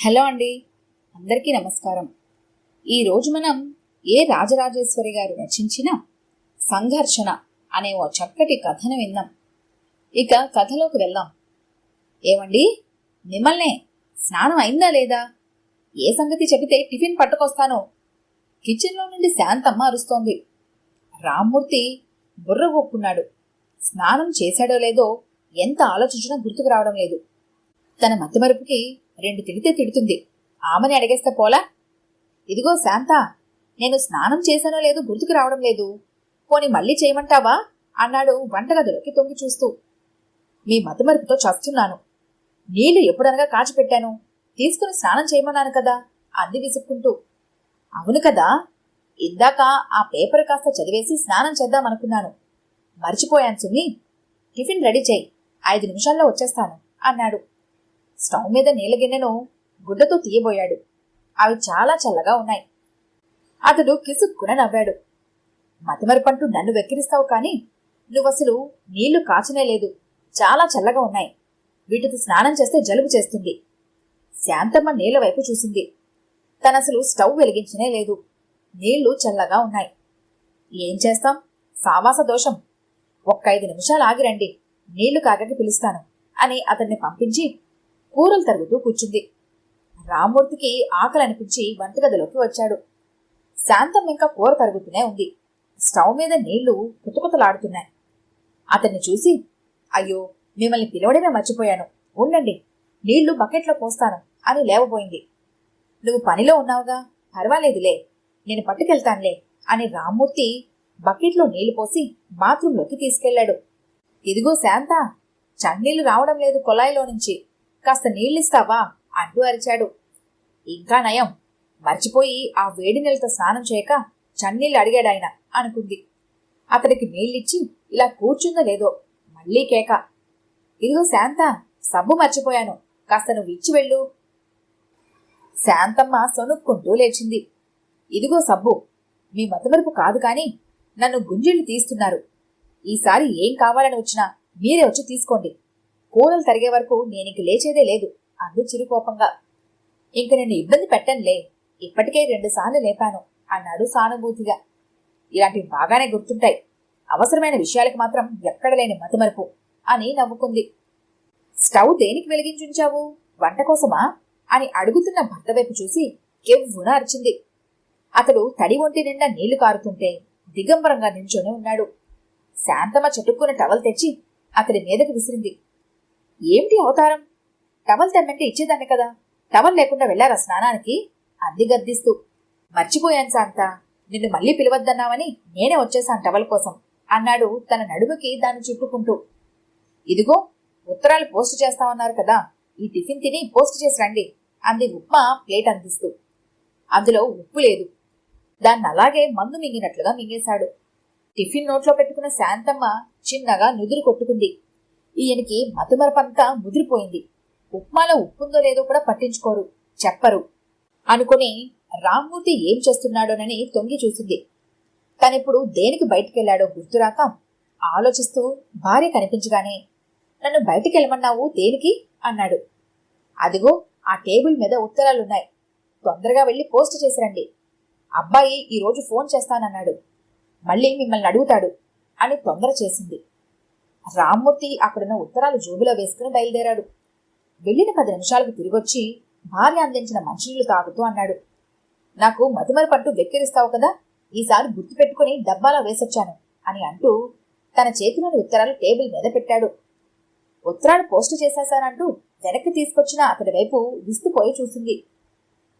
Hello అండి, అందరికీ నమస్కారం. ఈరోజు మనం రాజరాజేశ్వరి గారు రచించిన సంఘర్షణ అనే ఓ చక్కటి కథను విందాం. ఇక కథలోకి వెళ్దాం. ఏమండి, మిమ్మల్నే స్నానం అయిందా లేదా? ఏ సంగతి చెబితే టిఫిన్ పట్టుకొస్తాను. కిచెన్లో నుండి శాంతమ్మ అరుస్తోంది. రామ్మూర్తి బుర్ర గొక్కున్నాడు. స్నానం చేశాడో లేదో ఎంత ఆలోచించినా గుర్తుకు రావడం లేదు. తన మతిమరుపుకి 2 తిడితే తిడుతుంది. ఆమెని అడిగేస్తే పోలా? ఇదిగో శాంత, నేను స్నానం చేశానో లేదో గుర్తుకు రావడం లేదు, పోని మళ్ళీ చేయమంటావా అన్నాడు వంటగదిలోకి తొంగి చూస్తూ. మీ మతిమరుపుతో చస్తున్నాను. నీళ్లు ఎప్పుడనగా కాచిపెట్టాను, తీసుకుని స్నానం చేయమన్నాను కదా అంది విసుక్కుంటూ. అవును కదా, ఇందాక ఆ పేపర్ కాస్త చదివేసి స్నానం చేద్దామనుకున్నాను. మర్చిపోయాను సున్ని. టిఫిన్ రెడీ చేయి, 5 నిమిషాల్లో వచ్చేస్తాను అన్నాడు. స్టవ్ మీద నీళ్ల గిన్నెను గుడ్డతో తీయబోయాడు. అవి చాలా చల్లగా ఉన్నాయి. అతడు కిసుక్కున నవ్వాడు. మతిమరుపంటూ నన్ను వెక్కిరిస్తావు కానీ నువ్వసలు నీళ్లు కాచనే లేదు, చాలా చల్లగా ఉన్నాయి. వీటితో స్నానం చేస్తే జలుబు చేస్తుంది. శాంతమ్మ నీళ్ల వైపు చూసింది. తనసలు స్టవ్ వెలిగించనే లేదు. నీళ్లు చల్లగా ఉన్నాయి. ఏం చేస్తాం, సావాస దోషం. 5 నిమిషాలు ఆగిరండి, నీళ్లు కాగకి పిలుస్తాను అని అతన్ని పంపించి కూరలు తరుగుతూ కూర్చుంది. రామ్మూర్తికి ఆకలి అనిపించి వంటగదిలోకి వచ్చాడు. శాంతం ఇంకా కూర తరుగుతూనే ఉంది. స్టవ్ మీద నీళ్లు కుతకుతలాడుతున్నాయి. అతన్ని చూసి, అయ్యో, మిమ్మల్ని పిలవడమే మర్చిపోయాను, ఉండండి, నీళ్లు బకెట్లో పోస్తాను అని లేవబోయింది. నువ్వు పనిలో ఉన్నావుగా, పర్వాలేదులే, నేను పట్టుకెళ్తానులే అని రామ్మూర్తి బకెట్లో నీళ్లు పోసి బాత్రూంలోకి తీసుకెళ్లాడు. ఇదిగో శాంత, చన్నీళ్లు రావడం లేదు కొళాయిలో నుంచి, కాస్త నీళ్ళిస్తావా అంటూ అరిచాడు. ఇంకా నయం, మర్చిపోయి ఆ వేడి నీళ్ళతో స్నానం చేయక చన్నీళ్ళు అడిగాడాయన అనుకుంది. అతడికి నీళ్ళిచ్చి ఇలా కూర్చుందో లేదో మళ్లీ కేక. ఇదిగో శాంత, సబ్బు మర్చిపోయాను, కాస్త నువ్వు ఇచ్చి వెళ్ళు. శాంతమ్మ సొనుక్కుంటూ లేచింది. ఇదిగో సబ్బు, మీ మతమరుపు కాదు కాని నన్ను గుంజిళ్లు తీస్తున్నారు. ఈసారి ఏం కావాలని వచ్చినా మీరే వచ్చి తీసుకోండి. కూరలు తరిగే వరకు నేనింక లేచేదే లేదు అంది చిరుకోపంగా. ఇంక నేను ఇబ్బంది పెట్టనులే, ఇప్పటికే 2 సార్లు లేపాను అన్నాడు సానుభూతిగా. ఇలాంటివి బాగానే గుర్తుంటాయి, అవసరమైన విషయాలకు మాత్రం ఎక్కడ లేని మతిమరుపు అని నవ్వుకుంది. స్టవ్ దేనికి వెలిగించుంచావు, వంట కోసమా అని అడుగుతున్న భర్త వైపు చూసి కెవ్వున అరిచింది. అతడు తడి ఒంటి నిండా నీళ్లు కారుతుంటే దిగంబరంగా నిల్చొని ఉన్నాడు. శాంతమ్మ చటుక్కున టవల్ తెచ్చి అతడి మీదకి విసిరింది. ఏమిటి అవతారం, టవల్ తెమ్మంటే ఇచ్చేదాన్ని కదా, టవల్ లేకుండా వెళ్లారా స్నానానికి అంది గద్దిస్తూ. మర్చిపోయాను శాంత, నిన్ను మళ్లీ పిలవద్దన్నావని నేనే వచ్చేశాను టవల్ కోసం అన్నాడు తన నడుముకి దాన్ని చుట్టుకుంటూ. ఇదిగో, ఉత్తరాలు పోస్టు చేస్తామన్నారు కదా, ఈ టిఫిన్ తిని పోస్ట్ చేసి రండి అంది ఉప్మా ప్లేట్ అందిస్తూ. అందులో ఉప్పు లేదు. దాన్ని అలాగే మందు మింగినట్లుగా మింగేశాడు. టిఫిన్ నోట్లో పెట్టుకున్న శాంతమ్మ చిన్నగా నుదురు కొట్టుకుంది. ఈయనకి మతిమరపంతా ముదిరిపోయింది. ఉప్మాలో ఉప్పుందో లేదో కూడా పట్టించుకోరు, చెప్పరు అనుకుని రామ్మూర్తి ఏం చేస్తున్నాడోనని తొంగి చూసింది. తనిప్పుడు దేనికి బయటికెళ్లాడో గుర్తురాక ఆలోచిస్తూ భార్య కనిపించగానే, నన్ను బయటికెళ్ళమన్నావు దేనికి అన్నాడు. అదిగో ఆ టేబుల్ మీద ఉత్తరాలున్నాయి, తొందరగా వెళ్లి పోస్ట్ చేసిరండి. అబ్బాయి ఈరోజు ఫోన్ చేస్తానన్నాడు, మళ్ళీ మిమ్మల్ని అడుగుతాడు అని తొందర చేసింది. రామ్మూర్తి అక్కడున్న ఉత్తరాలు జోబులో వేసుకుని బయలుదేరాడు. వెళ్లిన 10 నిమిషాలకు తిరిగొచ్చి భార్య అందించిన మంచినీళ్లు తాగుతూ అన్నాడు, నాకు మతిమరుపంటూ వెక్కిరిస్తావు కదా, ఈసారి గుర్తుపెట్టుకుని డబ్బాలో వేసొచ్చాను అని అంటూ తన చేతిలోని ఉత్తరాలు టేబుల్ మీద పెట్టాడు. ఉత్తరాలు పోస్టు చేసేశానంటూ వెనక్కి తీసుకొచ్చిన అతడి వైపు విస్తుపోయి చూసింది.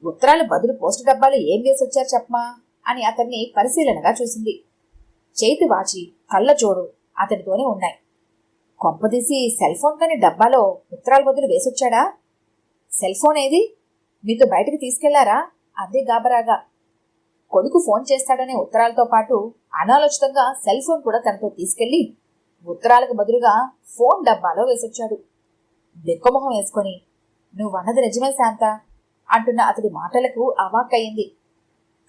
ఉత్తరాలు బదులు పోస్టు డబ్బాలు ఏం వేసొచ్చారు చెప్పమా అని అతన్ని పరిశీలనగా చూసింది. చేతి వాచి, కళ్ళజోడు అతడితోనే ఉన్నాయి. కొంపదీసి సెల్ ఫోన్ కాని డబ్బాలో ఉత్తరాల బదులు వేసొచ్చాడా? సెల్ ఫోన్ ఏది, మీతో బయటకు తీసుకెళ్లారా అంది గాబరాగా. కొడుకు ఫోన్ చేస్తాడనే ఉత్తరాలతో పాటు అనాలోచితంగా సెల్ ఫోన్ కూడా తనతో తీసుకెళ్లి ఉత్తరాలకు బదులుగా ఫోన్ డబ్బాలో వేసొచ్చాడు. బెక్కమొహం వేసుకొని, నువ్వన్నది నిజమే శాంత అంటున్న అతడి మాటలకు అవాక్కయింది.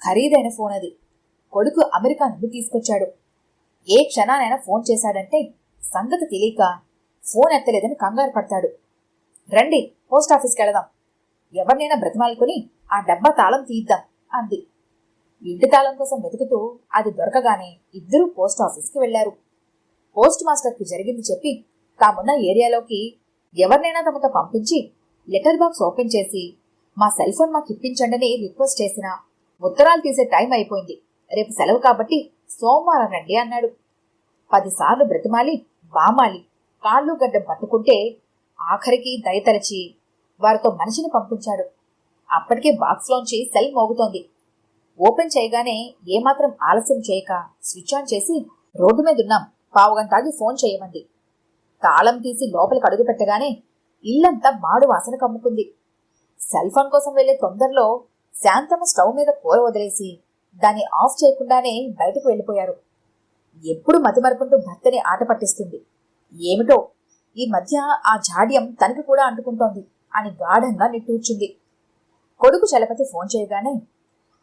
ఖరీదైన ఫోన్ అది. కొడుకు అమెరికా నుండి తీసుకొచ్చాడు. ఏ క్షణానైనా ఫోన్ చేశాడంటే సంగతి తెలియక ఫోన్ ఎత్తలేదని కంగారు పడతాడు. రండి, పోస్ట్ ఆఫీస్కి వెళదాం. ఎవరినైనా బ్రతిమాలుకొని ఆ డబ్బా తాళం తీద్దాం అంది. ఇంటి తాళం కోసం వెతుకుతూ అది దొరకగానే ఇద్దరూ పోస్ట్ ఆఫీస్కి వెళ్లారు. పోస్ట్ మాస్టర్కి జరిగింది చెప్పి తామున్న ఏరియాలోకి ఎవరినైనా తమతో పంపించి లెటర్ బాక్స్ ఓపెన్ చేసి మా సెల్ ఫోన్ మాకు ఇప్పించండి రిక్వెస్ట్ చేసినా ఉత్తరాలు తీసే టైం అయిపోయింది, రేపు సెలవు కాబట్టి సోమవారం రండి అన్నాడు. 10 సార్లు బ్రతిమాలి బామాలి కాళ్ళు గడ్డం పట్టుకుంటే ఆఖరికి దయతలచి వారితో మనిషిని పంపించాడు. అప్పటికే బాక్స్లోంచి సెల్ మోగుతోంది. ఓపెన్ చేయగానే ఏమాత్రం ఆలస్యం చేయక స్విచ్ ఆన్ చేసి రోడ్డు మీదున్నాం, పావుగంటాగి ఫోన్ చేయమంది. తాళం తీసి లోపలికి అడుగు పెట్టగానే ఇల్లంతా మాడు వాసన కమ్ముకుంది. సెల్ ఫోన్ కోసం వెళ్లే తొందరలో శాంతమ్మ స్టవ్ మీద కూర వదిలేసి దాన్ని ఆఫ్ చేయకుండానే బయటకు వెళ్లిపోయారు. ఎప్పుడు మతిమరుపుంటూ భర్తని ఆట పట్టిస్తుంది. ఏమిటో ఈ మధ్య ఆ జాడ్యం తనకి కూడా అంటుకుంటోంది అని గాఢంగా నిట్టూర్చింది. కొడుకు చలపతి ఫోన్ చేయగానే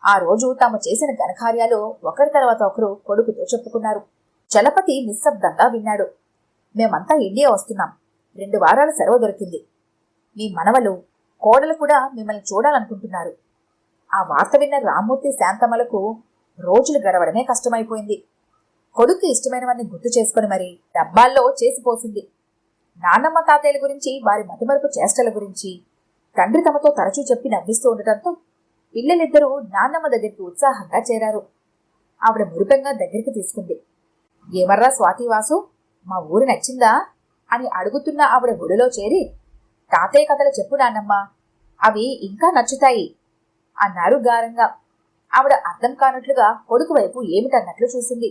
ఆ రోజు తాము చేసిన ఘనకార్యాలు ఒకరి తర్వాత ఒకరు కొడుకుతో చెప్పుకున్నారు. చలపతి నిశ్శబ్దంగా విన్నాడు. మేమంతా ఇండియా వస్తున్నాం, 2 వారాల సెలవు దొరికింది. మీ మనవలు కోడలు కూడా మిమ్మల్ని చూడాలనుకుంటున్నారు. ఆ వార్త విన్న రామ్మూర్తి శాంతమ్మలకు రోజులు గడవడమే కష్టమైపోయింది. కొడుకు ఇష్టమైనవన్నీ గుర్తు చేసుకుని మరీ డబ్బాల్లో చేసిపోసింది. నాన్నమ్మ తాతయ్యల గురించి, వారి మతిమరుపు చేష్టల గురించి తండ్రి తమతో తరచూ చెప్పి నవ్విస్తూ ఉండటంతో పిల్లలిద్దరూ నాన్నమ్మ దగ్గరికి ఉత్సాహంగా చేరారు. ఆవిడ మురిపెంగా దగ్గరికి తీసుకుంది. ఏమర్రా స్వాతివాసు, మా ఊరు నచ్చిందా అని అడుగుతున్న ఆవిడ ఒడిలో చేరి, తాతయ్య కథలు చెప్పు నాన్నమ్మ, అవి ఇంకా నచ్చుతాయి అన్నారు గారంగా. ఆవిడ అర్థం కానట్లుగా కొడుకు వైపు ఏమిటన్నట్లు చూసింది.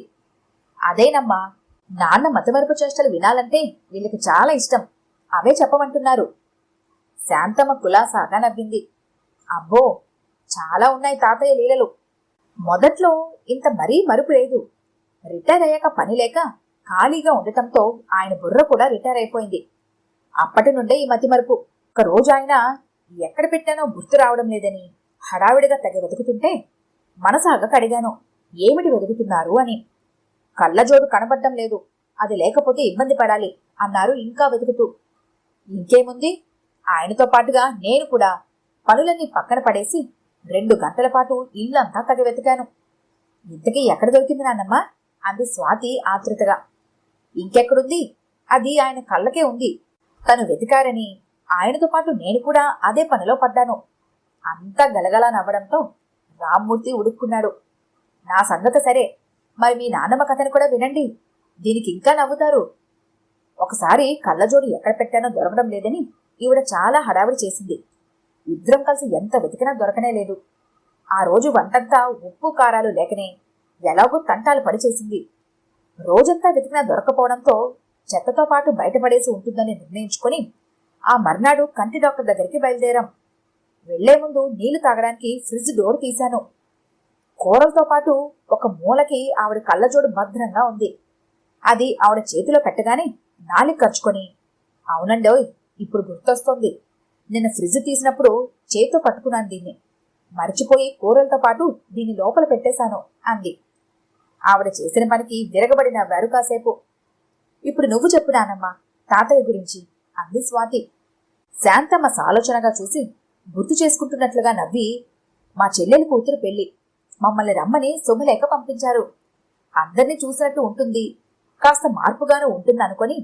అదేనమ్మా, నాన్న మతమరుపు చేష్టలు వినాలంటే వీళ్ళకి చాలా ఇష్టం, అవే చెప్పమంటున్నారు. శాంతమ్మ కులాసాగా నవ్వింది. అబ్బో, చాలా ఉన్నాయి తాతయ్య లీలలు. మొదట్లో ఇంత మరీ మరుపు లేదు. రిటైర్ అయ్యాక పని లేక ఖాళీగా ఉండటంతో ఆయన బుర్ర కూడా రిటైర్ అయిపోయింది. అప్పటి నుండే ఈ మతిమరుపు. ఒక రోజు ఆయన ఎక్కడ పెట్టానో గుర్తు రావడం లేదని హడావిడిగా తెగ వెతుకుతుంటే మనసాగ కడిగాను, ఏమిటి వెతుకుతున్నారు అని. కళ్ళజోడు కనబడ్డం లేదు, అది లేకపోతే ఇబ్బంది పడాలి అన్నారు ఇంకా వెతుకుతూ. ఇంకేముంది, ఆయనతో పాటుగా నేను కూడా పనులన్నీ పక్కన పడేసి 2 గంటల పాటు ఇల్లంతా తెగ వెతికాను. ఇంతకీ ఎక్కడ దొరికింది నాన్నమ్మ అంది స్వాతి ఆతృతగా. ఇంకెక్కడుంది, అది ఆయన కళ్ళకే ఉంది. తను వెతికారని ఆయనతో పాటు నేను కూడా అదే పనిలో పడ్డాను. అంతా గలగలా నవ్వడంతో రామ్మూర్తి ఉడుక్కున్నాడు. నా సంగతి సరే, మరి మీ నాన్నమ్మ కథను కూడా వినండి, దీనికి ఇంకా నవ్వుతారు. ఒకసారి కళ్ళజోడు ఎక్కడ పెట్టానో దొరకడం లేదని ఈవిడ చాలా హడావిడి చేసింది. ఇద్దరం కలిసి ఎంత వెతికినా దొరకనే లేదు. ఆ రోజు వంటంతా ఉప్పు కారాలు లేకనే ఎలాగో తంటాలు పడి చేసింది. రోజంతా వెతికినా దొరకపోవడంతో చెత్తతో పాటు బయటపడేసి ఉంటుందని నిర్ణయించుకొని ఆ మర్నాడు కంటి డాక్టర్ దగ్గరికి బయలుదేరాం. వెళ్లే ముందు నీళ్లు తాగడానికి ఫ్రిడ్జ్ డోర్ తీశాను. కూరలతో పాటు ఒక మూలకి ఆవిడ కళ్ళజోడు భద్రంగా ఉంది. అది ఆవిడ చేతిలో పెట్టగానే నాలిక ఖర్చుకొని, అవునండోయ్, ఇప్పుడు గుర్తొస్తోంది, నిన్న ఫ్రిడ్జ్ తీసినప్పుడు చేతితో పట్టుకున్నాను దీన్ని, మర్చిపోయి కూరలతో పాటు దీన్ని లోపల పెట్టేశాను అంది. ఆవిడ చేసిన పనికి విరగబడి నవ్వారు కాసేపు. ఇప్పుడు నువ్వు చెప్పు నానమ్మా తాతయ్య గురించి అంది స్వాతి. శాంతమ్మ సాలోచనగా చూసి గుర్తు చేసుకుంటున్నట్లుగా నవ్వి, మా చెల్లెలి కూతురు పెళ్లి, మమ్మల్ని రమ్మని సొమ్ములేక పంపించారు. అందరినీ చూసినట్టు ఉంటుంది, కాస్త మార్పుగాను ఉంటుందనుకొని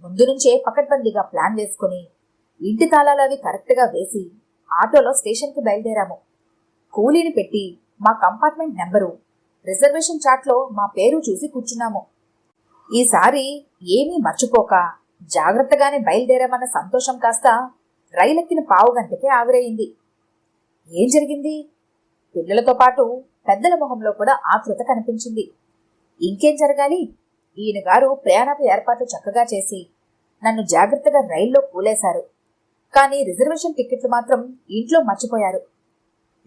ముందు నుంచే పకడ్బందీగా ప్లాన్ వేసుకుని ఇంటి తాళాలు అవి కరెక్ట్గా వేసి ఆటోలో స్టేషన్కి బయలుదేరాము. కూలీని పెట్టి మా కంపార్ట్మెంట్ నెంబరు, రిజర్వేషన్ చార్ట్లో మా పేరు చూసి కూర్చున్నాము. ఈసారి ఏమీ మర్చిపోక జాగ్రత్తగానే బయలుదేరామన్న సంతోషం కాస్త రైలెక్కిన పావుగంటకే ఆవిరయింది. ఏం జరిగింది? పిల్లలతో పాటు పెద్దల మొహంలో కూడా ఆతృత కనిపించింది. ఇంకేం జరగాలి? ఈయన గారు ప్రయాణపు ఏర్పాట్లు చక్కగా చేసి నన్ను జాగ్రత్తగా రైల్లో కూలేశారు. కానీ రిజర్వేషన్ టికెట్లు మాత్రం ఇంట్లో మర్చిపోయారు.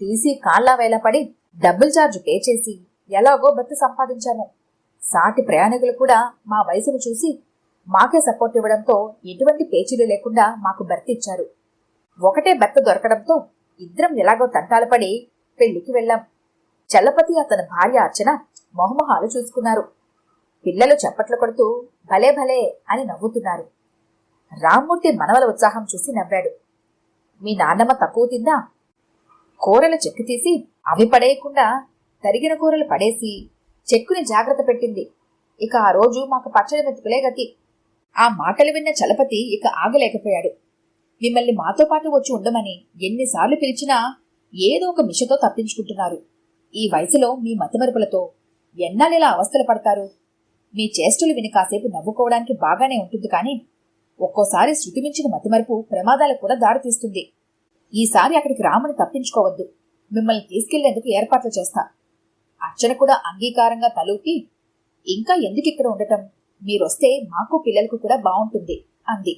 టీసీ కాళ్లా వేలపడి డబుల్ ఛార్జ్ పే చేసి ఎలాగో బెర్త్ సంపాదించాము. సాటి ప్రయాణికులు కూడా మా వయసును చూసి మాకే సపోర్ట్ ఇవ్వడంతో ఎటువంటి పేచీలు లేకుండా మాకు బెర్త్ ఇచ్చారు. ఒకటే బెర్త్ దొరకడంతో ఇద్దరం ఎలాగో తంటాలు పడి పెళ్లికి వెళ్ళాం. చలపతి అతని భార్య అర్చన మొహమొహాలు చూసుకున్నారు. పిల్లలు చప్పట్లు కొడుతూ భలే భలే అని నవ్వుతున్నారు. రామ్మూర్తి మనవల ఉత్సాహం చూసి నవ్వాడు. మీ నాన్నమ్మ తక్కువ తిందా? కూరలు చెక్కు తీసి అవి పడేయకుండా తరిగిన కూరలు పడేసి చెక్కుని జాగ్రత్త పెట్టింది. ఇక ఆ రోజు మాకు పచ్చడి మెతుకులే గతి. ఆ మాటలు విన్న చలపతి ఇక ఆగలేకపోయాడు. మిమ్మల్ని మాతో పాటు వచ్చి ఉండమని ఎన్నిసార్లు పిలిచినా ఏదో ఒక మిషతో తప్పించుకుంటున్నారు. ఈ వయసులో మీ మతిమరుపులతో ఎన్నాళ్ళిలా అవస్థలు పడతారు? మీ చేష్టలు విని కాసేపు నవ్వుకోవడానికి బాగానే ఉంటుంది, కానీ ఒక్కోసారి శృతిమించిన మతిమరుపు ప్రమాదాలకు కూడా దారితీస్తుంది. ఈసారి అక్కడికి రామని తప్పించుకోవద్దు. మిమ్మల్ని తీసుకెళ్లేందుకు ఏర్పాట్లు చేస్తా. అర్చన కూడా అంగీకారంగా తలూపి, ఇంకా ఎందుకిక్కడ ఉండటం, మీరొస్తే మాకు పిల్లలకు కూడా బావుంటుంది అంది.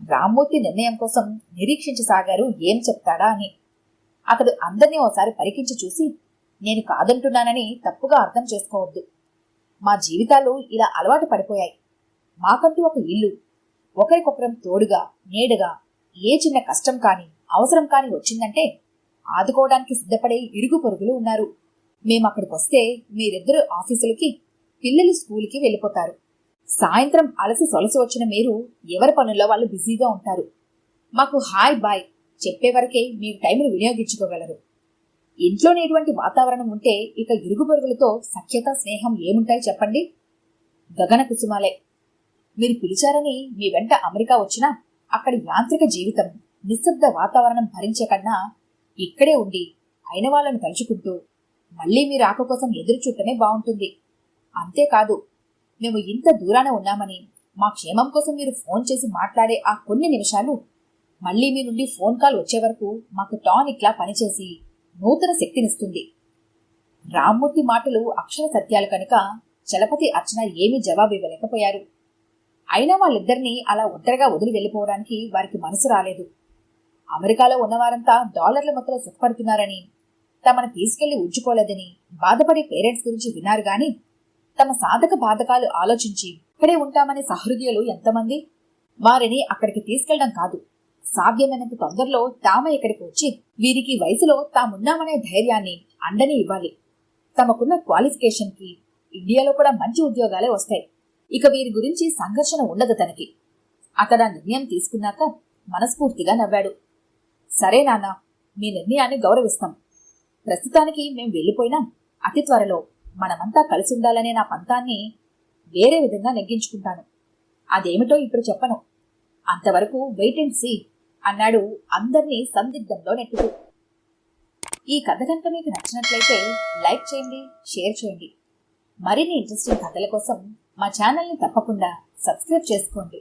రామ్మూర్తి నిర్ణయం కోసం నిరీక్షించసాగారు ఏం చెప్తాడా అని. అతడు అందర్నీ ఓసారి పరికించి చూసి, నేను కాదంటున్నానని తప్పుగా అర్థం చేసుకోవద్దు. మా జీవితాలు ఇలా అలవాటు పడిపోయాయి. మాకంటూ ఒక ఇల్లు, ఒకరికొకరం తోడుగా నీడగా ఏ చిన్న కష్టం కాని అవసరం కాని వచ్చిందంటే ఆదుకోవడానికి సిద్ధపడే ఇరుగు పొరుగులు ఉన్నారు. మేమక్కడికొస్తే మీరిద్దరూ ఆఫీసులకి, పిల్లలు స్కూల్కి వెళ్ళిపోతారు. సాయంత్రం అలసి సొలసి వచ్చిన మీరు ఎవరి పనుల్లో వాళ్ళు బిజీగా ఉంటారు. మాకు హాయ్ బాయ్ చెప్పే వరకే మీరు టైంను వినియోగించుకోగలరు. ఇంట్లోనే ఇటువంటి వాతావరణం ఉంటే ఇక ఇరుగు పొరుగులతో సఖ్యత స్నేహం ఏముంటాయి చెప్పండి? గగన కుసుమాలే. మీరు పిలిచారని మీ వెంట అమెరికా వచ్చినా అక్కడి యాంత్రిక జీవితం, నిశ్శబ్ద వాతావరణం భరించే కన్నా ఇక్కడే ఉండి అయిన వాళ్ళను తలుచుకుంటూ మళ్లీ మీ రాక కోసం ఎదురు చూడటమే బాగుంటుంది. అంతేకాదు, మేము ఇంత దూరాన ఉన్నామని మా క్షేమం కోసం మీరు ఫోన్ చేసి మాట్లాడే ఆ కొన్ని నిమిషాలు మళ్లీ మీ నుండి ఫోన్ కాల్ వచ్చే వరకు మాకు టానిక్లా పనిచేసి నూతన శక్తినిస్తుంది. రామ్మూర్తి మాటలు అక్షర సత్యాలు కనుక చలపతి అర్చన ఏమీ జవాబు ఇవ్వలేకపోయారు. అయినా వాళ్ళిద్దరినీ అలా ఒంటరిగా వదిలి వెళ్ళిపోవడానికి వారికి మనసు రాలేదు. అమెరికాలో ఉన్నవారంతా డాలర్ల మొత్తంలో సుఖపడుతున్నారని, తమను తీసుకెళ్లి ఉంచుకోలేదని బాధపడే పేరెంట్స్ గురించి విన్నారు గాని తమ సాధక బాధకాలు ఆలోచించి ఇక్కడే ఉంటామనే సహృదయులు ఎంతమంది? వారిని అక్కడికి తీసుకెళ్లడం కాదు, సాధ్యమైనంత తొందరలో తామే ఇక్కడికి వచ్చి వీరికి వయసులో తామున్నామనే ధైర్యాన్ని, అండని ఇవ్వాలి. తమకున్న క్వాలిఫికేషన్ కి ఇండియాలో కూడా మంచి ఉద్యోగాలే వస్తాయి. ఇక వీరి గురించి సంఘర్షణ ఉండదు తనకి. అతడా నిర్ణయం తీసుకున్నాక మనస్ఫూర్తిగా నవ్వాడు. సరే నాన్న, మీ నిర్ణయాన్ని గౌరవిస్తాం. ప్రస్తుతానికి మేం వెళ్ళిపోయినా అతి త్వరలో మనమంతా కలిసి ఉండాలనే నా పంతాన్ని వేరే విధంగా నెగ్గించుకుంటాను. అదేమిటో ఇప్పుడు చెప్పను. అంతవరకు వెయిట్ అండ్ సీ అన్నాడు అందర్నీ సందిగ్ధంలో నెట్టుతూ. ఈ కథ కనుక మీకు నచ్చినట్లయితే లైక్ చేయండి, షేర్ చేయండి. మరిన్ని ఇంట్రెస్టింగ్ కథల కోసం మా ఛానల్ని తప్పకుండా సబ్స్క్రైబ్ చేసుకోండి.